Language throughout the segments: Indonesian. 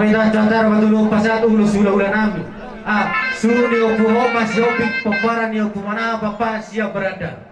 Parida Cantara matulog pasat ulos ulah-ulah namin. Suni upuho masyopik paparan ni upumana papa siya berada.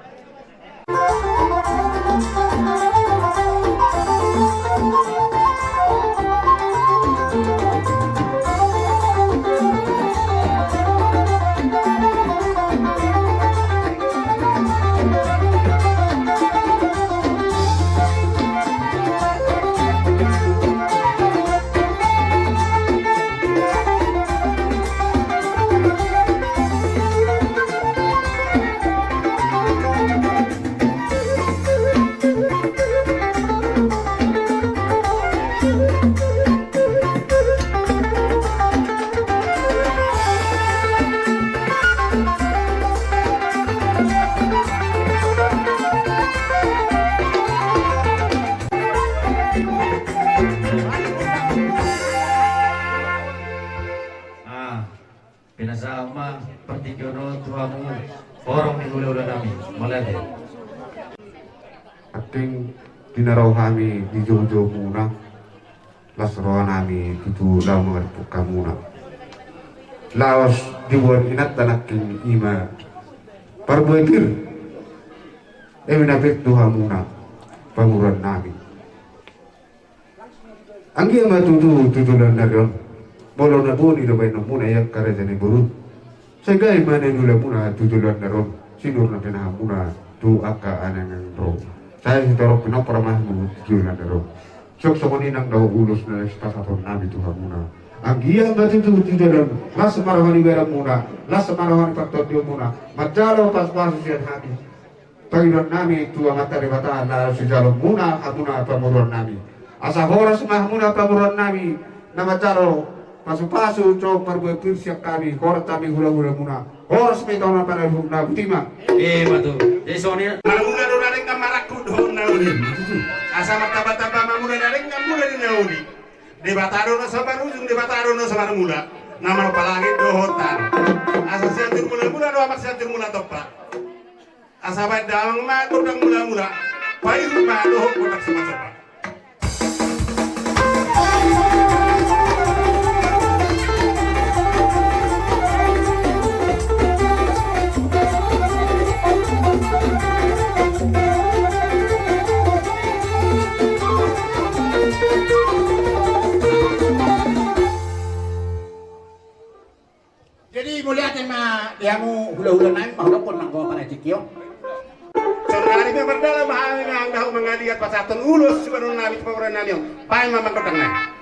Pinasama pertigono tuamu orang di ulah nami malade. Ating dinaraw kami di jojo muna. Lasro nami itu law mengerpuka muna. Lawas dibuat inat tanaking ima. Parbuetir. Minapit tuha muna. Panguran nami. Anggi ama tutulan na rin. Bolo na po nila ba muna yung kareza ni Burun. Sa gay man nila muna tutulan na ron. Sinur na pinahamuna tu aka anang ng ro. Saya si Torok pinaparamah mo tutulan na ron. Sok sokonin ang daw ulos na istasaton namin tuha muna. Ang iya ba tutulan las marahani vera muna. Las marahani pagtotyo muna. Madjalo pas-pas siya namin. Pagidon namin tu ang ataribata na sejalo muna kamuna pamuron namin. Asa horas mah muna pamuron namin na madjalo pasu-pasu cok perbuatir siap kami horas kami hula-hula muna horas may taon na panahon na butima Batu. Jadi soalnya Malunga do naring kamarakku doon na uli. Asa mataba-taba mamuna naring kamula ni na uli. Debataro na sa barujung, debataro na sa marmula. Naman palangit dohotan. Asa siya mula-mula do amak siya mula topa. Asa ba dawang ma kodang mula-mula. Pairu ma dohok kodak sama-sama. Jadi muli atin dia mo hula-hula namin, mahulapon ng mga panajikyo. Sa nari may berdala mahami nga ang daho mga liat pasatan ulos siguro namin paboran namin. Pahay mamang kodang na.